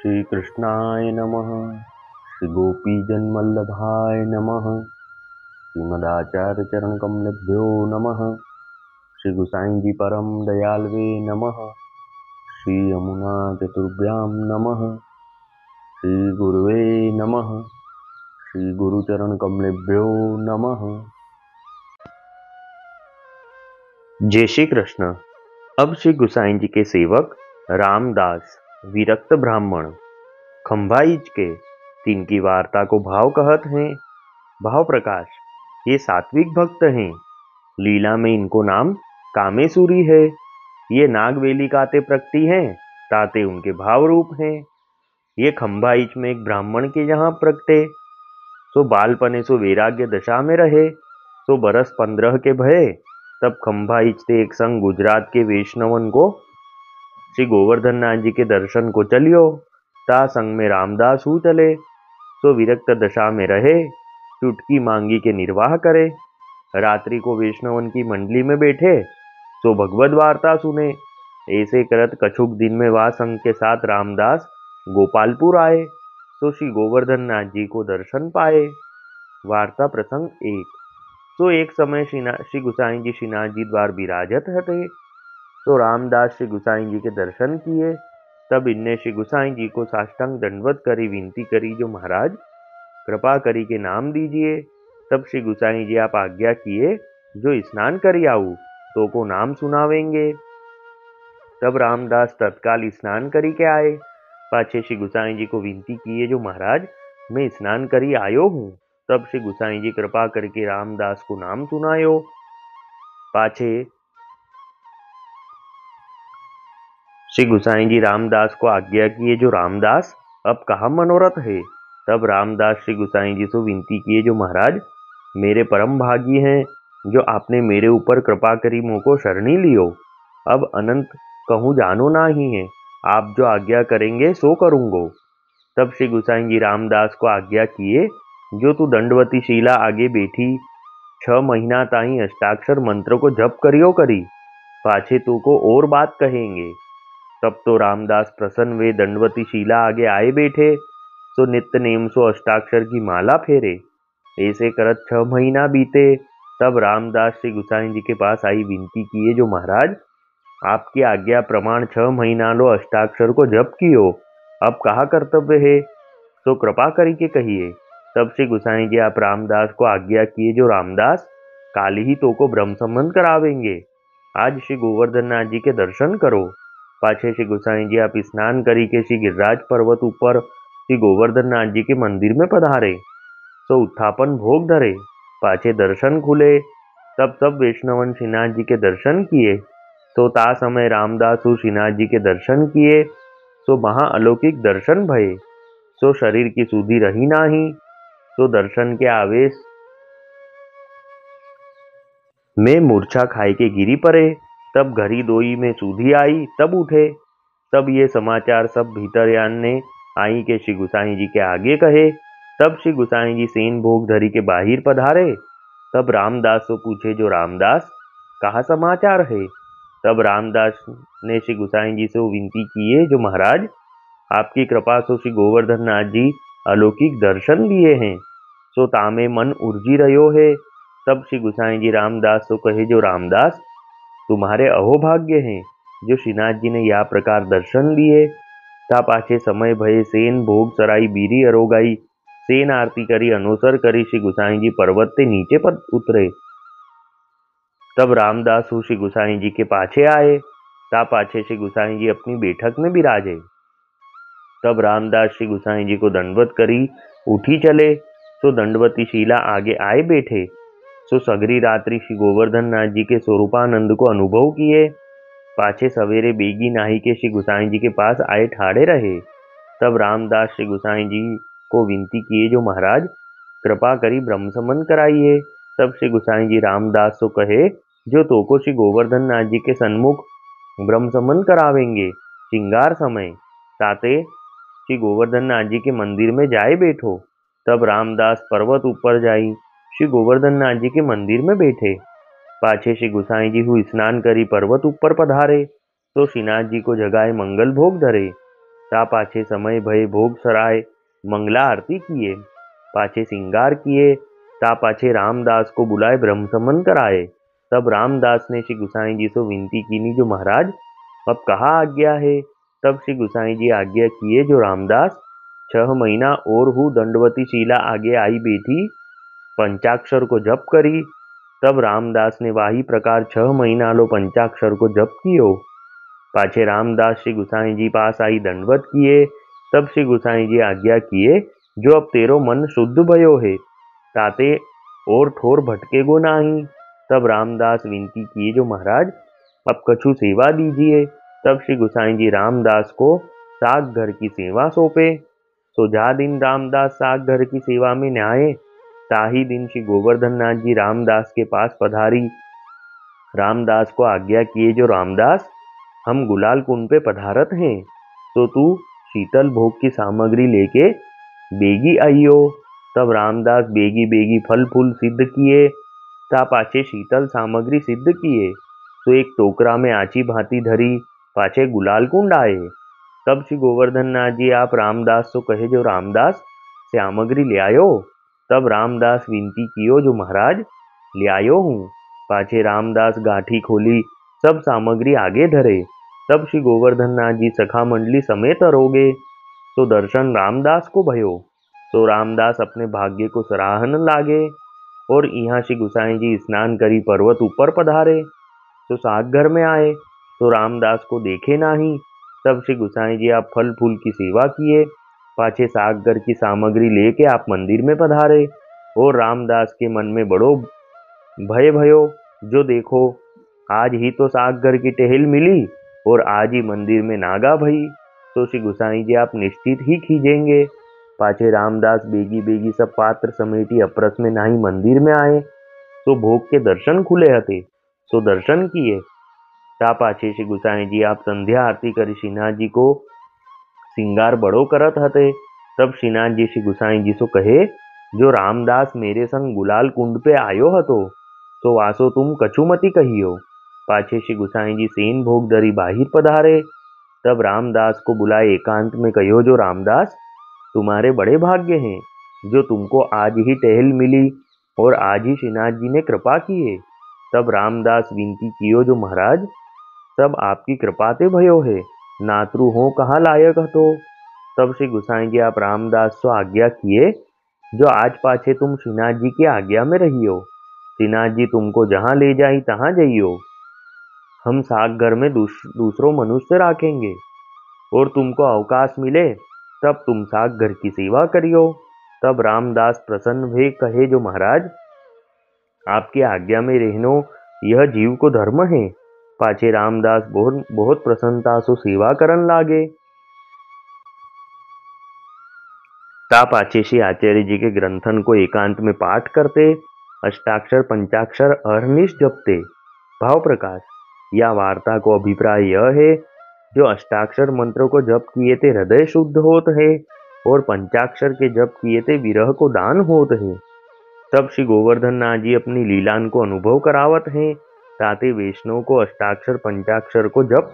श्री कृष्णाय नमः। श्री गोपीजनवल्लभाय नमः। श्रीमदाचार्य चरण कमलेभ्यो नमः। श्री गुसाई जी परम दयालवे नमः। श्री यमुना चतुर्भ्यां नमः। श्री गुरुवे नमः। श्री गुरुचरण कमलेभ्यो नमः। जय श्री कृष्ण। अब श्री गुसाई जी के सेवक रामदास विरक्त ब्राह्मण खंभाइच के तीन की वार्ता को भाव कहत हैं। भाव प्रकाश, ये सात्विक भक्त हैं। लीला में इनको नाम कामेसूरी है। ये नागवेली काते प्रकटी हैं, ताते उनके भाव रूप हैं। ये खंभाइच में एक ब्राह्मण के यहाँ प्रकटे, सो बालपने सो वैराग्य दशा में रहे। सो बरस 15 के भये, तब खंभाइच से एक संग गुजरात के वैष्णवन को श्री गोवर्धन नाथ जी के दर्शन को चलियो। ता संग में रामदास हु चले। सो विरक्त दशा में रहे, चुटकी मांगी के निर्वाह करे। रात्रि को वैष्णवन की मंडली में बैठे, सो भगवद वार्ता सुने। ऐसे करत कछुक दिन में वह संग के साथ रामदास गोपालपुर आए, तो श्री गोवर्धन नाथ जी को दर्शन पाए। वार्ता प्रसंग 1। तो एक समय श्री गुसाई जी श्रीनाथ जी द्वार विराजत हते। तो रामदास श्री गुसाई जी के दर्शन किए। तब इनने श्री गुसाई जी को साष्टांग दंडवत करी विनती करी, जो महाराज कृपा करी के नाम दीजिए। तब श्री गुसाई जी आप आज्ञा किए, जो स्नान करी आऊ तो को नाम सुनावेंगे। तब रामदास तत्काल स्नान करी के आए। पाछे श्री गुसाई जी को विनती किए, जो महाराज मैं स्नान करी आयो हूँ। तब श्री गुसाई जी कृपा करके रामदास को नाम सुनायो। पाछे श्री गुसाई जी रामदास को आज्ञा किए, जो रामदास अब कहा मनोरथ है। तब रामदास श्री गुसाई जी से विनती किए, जो महाराज मेरे परम भागी हैं, जो आपने मेरे ऊपर कृपा करी मोको शरणी लियो। अब अनंत कहूँ जानो नाही है, आप जो आज्ञा करेंगे सो करूंगो। तब श्री गुसाई जी रामदास को आज्ञा किए, जो तू दंडवती शीला आगे बैठी 6 महीना ताई अष्टाक्षर मंत्र को जप करियो करी, पाछे तू को और बात कहेंगे। तब तो रामदास प्रसन्न वे दंडवती शीला आगे आए बैठे, सो नित्य नेम सो अष्टाक्षर की माला फेरे। ऐसे करत 6 महीना बीते। तब रामदास श्री गुसाई जी के पास आई विनती किए, जो महाराज आपकी आज्ञा प्रमाण 6 महीना लो अष्टाक्षर को जप कियो, अब कहा कर्तव्य है, तो कृपा करी के कहिए। तब श्री गुसाई जी आप रामदास को आज्ञा किए, जो रामदास काल ही तो को ब्रह्म संबंध करावेंगे। आज श्री गोवर्धन नाथ जी के दर्शन करो। पाछे श्री गुसाई जी आप स्नान करी के श्री गिरिराज पर्वत ऊपर श्री गोवर्धन नाथ जी के मंदिर में पधारे, तो उत्थापन भोग धरे। पाछे दर्शन खुले। तब सब वैष्णवन श्रीनाथ जी के दर्शन किए। तो ता समय रामदास श्रीनाथ जी के दर्शन किए, सो महा अलौकिक दर्शन भये। सो शरीर की सुधि रही नाही। तो दर्शन के आवेश में मूर्छा खाए के गिरी पड़े। तब घरी दोई में सुधी आई, तब उठे। तब ये समाचार सब भीतरयान ने आई के श्री गुसाई जी के आगे कहे। तब श्री गुसाई जी सेन भोग धरी के बाहिर पधारे। तब रामदास से पूछे, जो रामदास कहा समाचार है। तब रामदास ने श्री गुसाई जी से विनती किए, जो महाराज आपकी कृपा से श्री गोवर्धन नाथ जी अलौकिक दर्शन दिए हैं, सो तामे मन उर्जी रहो है। तब श्री गुसाई जी रामदास को कहे, जो रामदास तुम्हारे अहोभाग्य हैं, जो श्रीनाथ जी ने यह प्रकार दर्शन लिए। ता पाछे समय भये सेन भोग सराई बीरी अरोगाई सेन आरती करी अनुसर करी श्री गुसाई जी पर्वत से नीचे पर उतरे। तब रामदास श्री गुसाई जी के पाछे आए। ता पाछे श्री गुसाई जी अपनी बैठक में विराजे। तब रामदास श्री गुसाई जी को दंडवत करी उठी चले। सो दंडवती शीला आगे आए बैठे। सो सगरी रात्रि श्री गोवर्धन नाथ जी के स्वरूपानंद को अनुभव किए। पाछे सवेरे बेगी नाही के श्री गुसाई जी के पास आए ठाड़े रहे। तब रामदास श्री गुसाई जी को विनती किए, जो महाराज कृपा करी ब्रह्म संबंध कराइए। तब श्री गुसाई जी रामदास को कहे, जो तो को श्री गोवर्धन नाथ जी के सन्मुख ब्रह्म संबंध करावेंगे श्रृंगार समय, ताते श्री गोवर्धन नाथ जी के मंदिर में जाए बैठो। तब रामदास पर्वत ऊपर जाई श्री गोवर्धन नाथ जी के मंदिर में बैठे। पाछे श्री गुसाई जी हु स्नान करी पर्वत ऊपर पधारे। तो श्रीनाथ जी को जगाए मंगल भोग धरे। ता पाछे समय भय भोग सराय मंगला आरती किए, पाछे सिंगार किए, ता पाछे रामदास को बुलाए ब्रह्म समन कराए। तब रामदास ने श्री गुसाई जी से विनती कीनी, जो महाराज अब कहा आज्ञा है। तब श्री गुसाई जी आज्ञा किए, जो रामदास 6 महीना और हूँ दंडवती शिला आगे आई बैठी, पंचाक्षर को जप करी। तब रामदास ने वाही प्रकार 6 महीना लो पंचाक्षर को जप कियो। पाछे रामदास श्री गुसाई जी पास आई दंडवत किए। तब श्री गुसाई जी आज्ञा किए, जो अब तेरो मन शुद्ध भयो है, ताते और ठोर भटकेगो नाही। तब रामदास विनती किए, जो महाराज अब कछु सेवा दीजिए। तब श्री गुसाई जी रामदास को साग घर की सेवा सौंपे। सो जा दिन रामदास साग घर की सेवा में न्याय, ताही दिन श्री गोवर्धन नाथ जी रामदास के पास पधारी। रामदास को आज्ञा किए, जो रामदास हम गुलाल कुंड पे पधारत हैं, तो तू शीतल भोग की सामग्री लेके बेगी आइयो। तब रामदास बेगी बेगी फल फूल सिद्ध किए, ता पाछे शीतल सामग्री सिद्ध किए। तो एक टोकरा में आची भांति धरी, पाछे गुलाल कुंड आए। तब श्री गोवर्धन नाथ जी आप रामदास तो कहे, जो रामदास सामग्री ले आयो। तब रामदास विनती कियो, जो महाराज ले आयो हूँ। पाछे रामदास गाठी खोली, सब सामग्री आगे धरे। तब श्री गोवर्धन नाथ जी सखा मंडली समेत अरोगे। तो दर्शन रामदास को भयो। तो रामदास अपने भाग्य को सराहन लागे, और यहाँ श्री गुसाई जी स्नान करी पर्वत ऊपर पधारे। तो साग घर में आए, तो रामदास को देखे नाही। तब श्री गुसाई जी आप फल फूल की सेवा किए, पाछे साग घर की सामग्री लेके आप मंदिर में पधारे। और रामदास के मन में बड़ो भय भयो, जो देखो आज ही तो साग घर की टहल मिली और आज ही मंदिर में नागा भई। तो श्री गुसाई जी आप निश्चित ही खींचेंगे। पाछे रामदास बेगी बेगी सब पात्र समेटी अप्रस में नाही मंदिर में आए। तो भोग के दर्शन खुले हते, सो दर्शन किए। ता पाछे श्री गुसाई जी आप संध्या आरती करी श्रीनाथ जी को सिंगार बड़ो करत हते। तब श्रीनाथ जी श्री गुसाई जी सो कहे, जो रामदास मेरे संग गुलाल कुंड पे आयो हतो, तो वासो तुम कछुमती कहियो। पाछे श्री गुसाई जी सेन भोग दरी बाहिर पधारे। तब रामदास को बुलाए एकांत में कहो, जो रामदास तुम्हारे बड़े भाग्य हैं, जो तुमको आज ही टहल मिली और आज ही श्रीनाथ जी ने कृपा की है। तब रामदास विनती कियो, जो महाराज सब आपकी कृपा ते भयो है, नातरु हो कहाँ लायक हतो। तब श्री गुसाई जी आप रामदास को आज्ञा किए, जो आज पाछे तुम श्रीनाथ जी की आज्ञा में रहियो। श्रीनाथ जी तुमको जहाँ ले जाई तहाँ जाइयो। हम साग घर में दूसरों मनुष्य रखेंगे, और तुमको अवकाश मिले तब तुम साग घर की सेवा करियो। तब रामदास प्रसन्न भे कहे, जो महाराज आपकी आज्ञा में रहनो यह जीव को धर्म है। पाछे रामदास बहुत प्रसन्नता से सेवा करन लागे। ता पाछे श्री आचार्य जी के ग्रंथन को एकांत में पाठ करते, अष्टाक्षर पंचाक्षर अहर्निश जपते। भाव प्रकाश या वार्ता को अभिप्राय यह है, जो अष्टाक्षर मंत्रों को जप किए थे हृदय शुद्ध होत है, और पंचाक्षर के जप किए थे विरह को दान होत है। तब श्री गोवर्धन नाथ जी अपनी लीलान को अनुभव करावत हैं, ताते वैष्णव को अष्टाक्षर पंचाक्षर को जप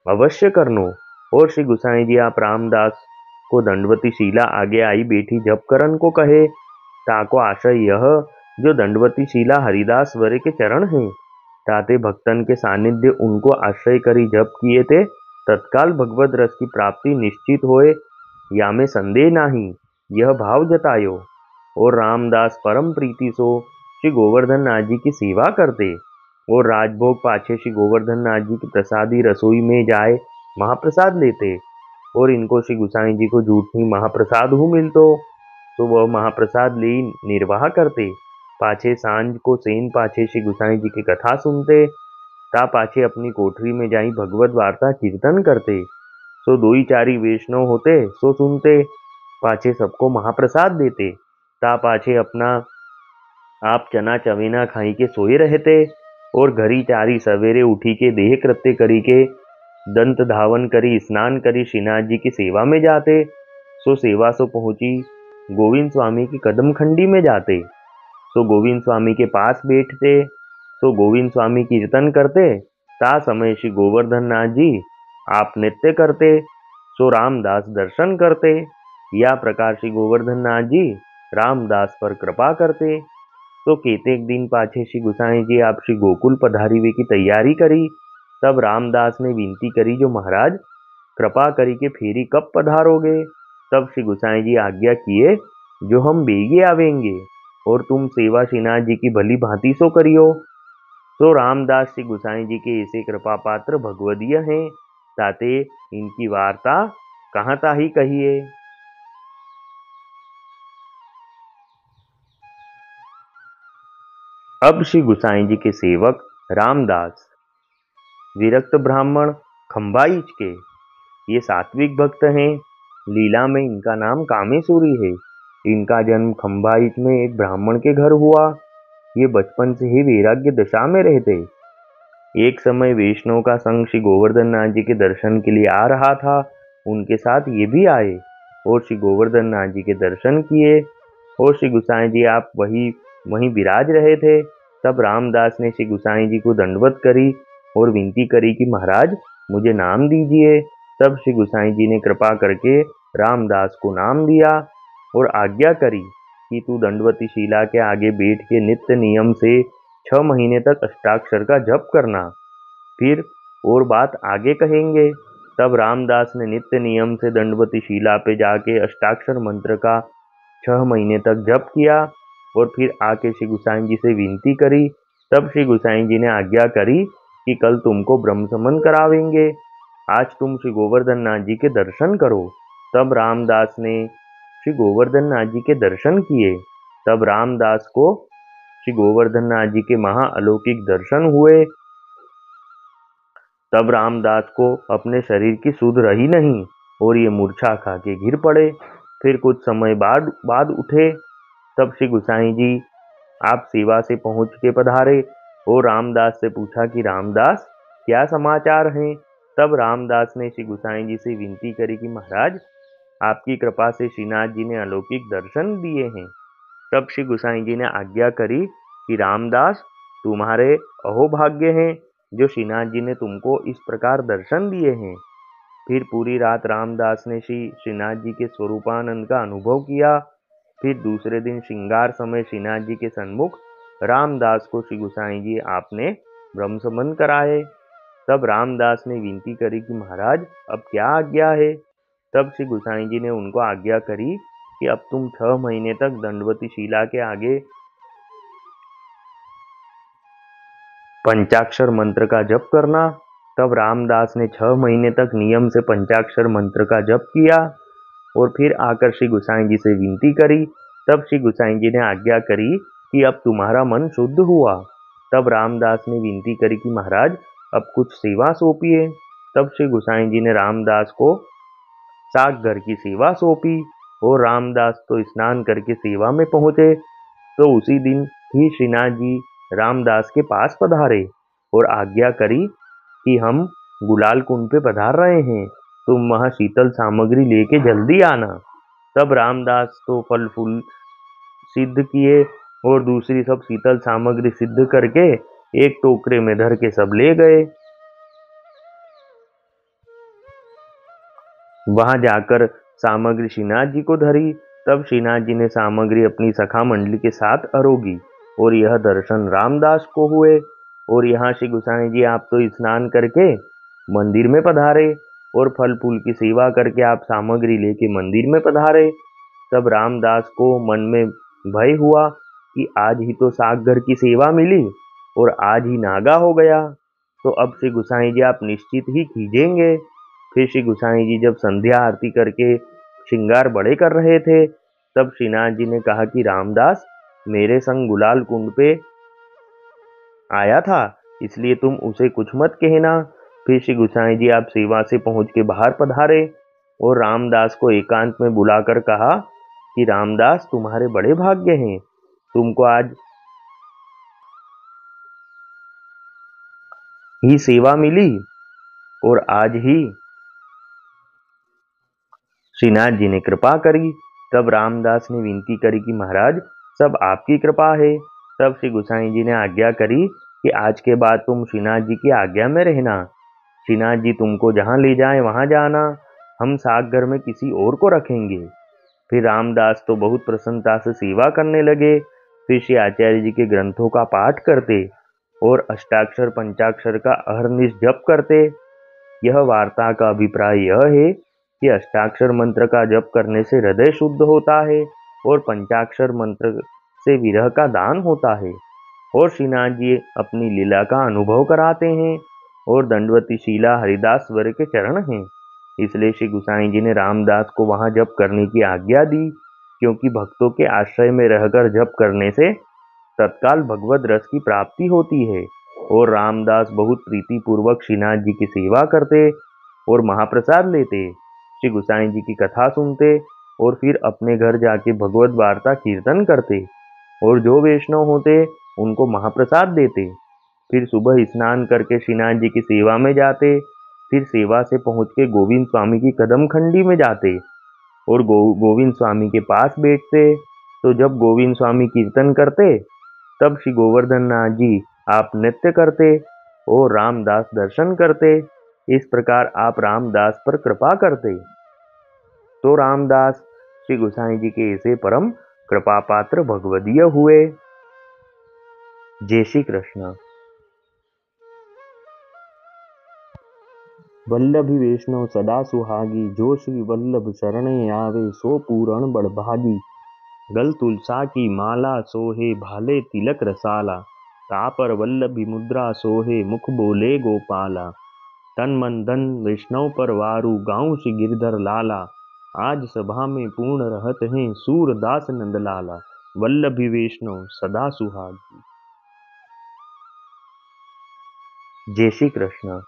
अवश्य करनो। और श्री गुसाई जी आप रामदास को दंडवती शिला आगे आई बैठी जप करन को कहे। ताको आशय यह, जो दंडवती शिला हरिदास वरे के चरण हैं, ताते भक्तन के सानिध्य उनको आश्रय करी जप किए थे तत्काल भगवत रस की प्राप्ति निश्चित होए, या में संदेह नहीं। यह भाव जतायो। और रामदास परम प्रीति सो श्री गोवर्धन नाथ जी की सेवा करते, और राजभोग पाछे श्री गोवर्धन नाथ जी की प्रसादी रसोई में जाए महाप्रसाद लेते, और इनको श्री गुसाई जी को झूठी महाप्रसाद हूँ मिलतो, तो वह महाप्रसाद ले निर्वाह करते। पाछे सांझ को सेन पाछे श्री गुसाई जी की कथा सुनते, ता पाछे अपनी कोठरी में जाई भगवत वार्ता कीर्तन करते। सो दोई चारी वैष्णव होते सो सुनते, पाछे सबको महाप्रसाद देते। ता पाछे अपना आप चना चवेना खाई के सोए रहते, और घरी चारी सवेरे उठी के देह कृत्य करी के दंत धावन करी स्नान करी श्रीनाथ जी की सेवा में जाते। सो सेवा सो पहुंची गोविंद स्वामी की कदम खंडी में जाते, सो गोविंद स्वामी के पास बैठते। सो गोविंद स्वामी कीर्तन करते, ता समय श्री गोवर्धन नाथ जी आप नृत्य करते। सो रामदास दर्शन करते। या प्रकार श्री गोवर्धन नाथ जी रामदास पर कृपा करते। तो केतेक दिन पाछे श्री गुसाई जी आप श्री गोकुल पधारीवे की तैयारी करी। तब रामदास ने विनती करी, जो महाराज कृपा करी के फेरी कब पधारोगे। तब श्री गुसाई जी आज्ञा किए, जो हम बेगे आवेंगे, और तुम सेवा श्रीनाथ जी की भली भांति सो करियो। तो रामदास श्री गुसाई जी के ऐसे कृपा पात्र भगवदीय हैं, ताते इनकी वार्ता कहाँ ताही कहिए। अब श्री गुसाई जी के सेवक रामदास विरक्त ब्राह्मण खंबाइच के ये सात्विक भक्त हैं। लीला में इनका नाम कामेश्वरी है। इनका जन्म खंबाइच में एक ब्राह्मण के घर हुआ। ये बचपन से ही वैराग्य दशा में रहते। एक समय वैष्णव का संग श्री गोवर्धन नाथ जी के दर्शन के लिए आ रहा था। उनके साथ ये भी आए और श्री गोवर्धन नाथ जी के दर्शन किए। और श्री गुसाई जी आप वहीं विराज रहे थे। तब रामदास ने श्री गुसाई जी को दंडवत करी और विनती करी कि महाराज मुझे नाम दीजिए। तब श्री गुसाई जी ने कृपा करके रामदास को नाम दिया और आज्ञा करी कि तू दंडवती शिला के आगे बैठ के नित्य नियम से 6 महीने तक अष्टाक्षर का जप करना, फिर और बात आगे कहेंगे। तब रामदास ने नित्य नियम से दंडवती शिला पे जाके अष्टाक्षर मंत्र का 6 महीने तक जप किया और फिर आके श्री गुसाई जी से विनती करी। तब श्री गुसाई जी ने आज्ञा करी कि कल तुमको ब्रह्म समन करावेंगे, आज तुम श्री गोवर्धन नाथ जी के दर्शन करो। तब रामदास ने श्री गोवर्धन नाथ जी के दर्शन किए। तब रामदास को श्री गोवर्धन नाथ जी के महाअलौकिक दर्शन हुए। तब रामदास को अपने शरीर की सुध रही नहीं और ये मूर्छा खा के गिर पड़े। फिर कुछ समय बाद उठे। तब श्री गुसाई जी आप सेवा से पहुंच के पधारे और रामदास से पूछा कि रामदास क्या समाचार हैं। तब रामदास ने श्री गुसाई जी से विनती करी कि महाराज आपकी कृपा से श्रीनाथ जी ने अलौकिक दर्शन दिए हैं। तब श्री गुसाई जी ने आज्ञा करी कि रामदास तुम्हारे अहोभाग्य हैं जो श्रीनाथ जी ने तुमको इस प्रकार दर्शन दिए हैं। फिर पूरी रात रामदास ने श्रीनाथ जी के स्वरूपानंद का अनुभव किया। फिर दूसरे दिन श्रृंगार समय श्रीनाथ जी के सन्मुख रामदास को श्री गुसाई जी आपने ब्रह्म समन कराए। तब रामदास ने विनती करी कि महाराज अब क्या आज्ञा है। तब श्री गुसाई जी ने उनको आज्ञा करी कि अब तुम 6 महीने तक दंडवती शिला के आगे पंचाक्षर मंत्र का जप करना। तब रामदास ने 6 महीने तक नियम से पंचाक्षर मंत्र का जप किया और फिर आकर श्री गुसाई जी से विनती करी। तब श्री गुसाई जी ने आज्ञा करी कि अब तुम्हारा मन शुद्ध हुआ। तब रामदास ने विनती करी कि महाराज अब कुछ सेवा सौंपिए। तब श्री गुसाई जी ने रामदास को साग घर की सेवा सौंपी और रामदास तो स्नान करके सेवा में पहुंचे। तो उसी दिन ही श्रीनाथ जी रामदास के पास पधारे और आज्ञा करी कि हम गुलाल कुंड पे पधार रहे हैं, तुम वहां शीतल सामग्री लेके जल्दी आना। तब रामदास तो फल फूल सिद्ध किए और दूसरी सब शीतल सामग्री सिद्ध करके एक टोकरे में धर के सब ले गए। वहां जाकर सामग्री श्रीनाथ जी को धरी। तब श्रीनाथ जी ने सामग्री अपनी सखा मंडली के साथ आरोगी और यह दर्शन रामदास को हुए। और यहाँ श्री गुसाई जी आप तो स्नान करके मंदिर में पधारे और फल फूल की सेवा करके आप सामग्री लेके मंदिर में पधारे। तब रामदास को मन में भय हुआ कि आज ही तो साग घर की सेवा मिली और आज ही नागा हो गया, तो अब श्री गुसाई जी आप निश्चित ही कीजेंगे। फिर श्री गुसाई जी जब संध्या आरती करके श्रृंगार बड़े कर रहे थे, तब श्रीनाथ जी ने कहा कि रामदास मेरे संग गुलाल कुंड पे आया था, इसलिए तुम उसे कुछ मत कहना। फिर श्री गुसाई जी आप सेवा से पहुंच के बाहर पधारे और रामदास को एकांत में बुलाकर कहा कि रामदास तुम्हारे बड़े भाग्य हैं, तुमको आज ही सेवा मिली और आज ही श्रीनाथ जी ने कृपा करी। तब रामदास ने विनती करी कि महाराज सब आपकी कृपा है। तब श्री गुसाई जी ने आज्ञा करी कि आज के बाद तुम श्रीनाथ जी की आज्ञा में रहना, श्रीनाथ जी तुमको जहां ले जाएं वहां जाना। हम साग घर में किसी और को रखेंगे। फिर रामदास तो बहुत प्रसन्नता से सेवा करने लगे। फिर श्री आचार्य जी के ग्रंथों का पाठ करते और अष्टाक्षर पंचाक्षर का अहरनिश जप करते। यह वार्ता का अभिप्राय यह है कि अष्टाक्षर मंत्र का जप करने से हृदय शुद्ध होता है और पंचाक्षर मंत्र से विरह का दान होता है। और श्रीनाथ जी अपनी लीला का अनुभव कराते हैं और दंडवती शीला हरिदास वर के चरण हैं। इसलिए श्री गुसाई जी ने रामदास को वहां जप करने की आज्ञा दी, क्योंकि भक्तों के आश्रय में रहकर जप करने से तत्काल भगवत रस की प्राप्ति होती है। और रामदास बहुत प्रीति पूर्वक श्रीनाथ जी की सेवा करते और महाप्रसाद लेते, श्री गुसाई जी की कथा सुनते और फिर अपने घर जाके भगवत वार्ता कीर्तन करते और जो वैष्णव होते उनको महाप्रसाद देते। फिर सुबह स्नान करके श्रीनाथ जी की सेवा में जाते। फिर सेवा से पहुंच के गोविंद स्वामी की कदम खंडी में जाते और गोविंद स्वामी के पास बैठते। तो जब गोविंद स्वामी कीर्तन करते तब श्री गोवर्धन नाथ जी आप नृत्य करते और रामदास दर्शन करते। इस प्रकार आप रामदास पर कृपा करते। तो रामदास श्री गोसाई जी के ऐसे परम कृपा पात्र भगवदीय हुए। जय श्री कृष्ण। वल्लभी वैष्णव सदा सुहागी, जो श्री वल्लभ शरणे आवे सो पूरण बड़भागी। गल तुलसा की माला सोहे, भाले तिलक रसाला। तापर वल्लभी मुद्रा सोहे, मुख बोले गोपाला। तन मन धन वैष्णव पर वारू, गाँव श्री गिरधर लाला। आज सभा में पूर्ण रहत हैं, सूरदास नंदलाला। वल्लभी वैष्णव सदा सुहागी। जय श्री कृष्ण।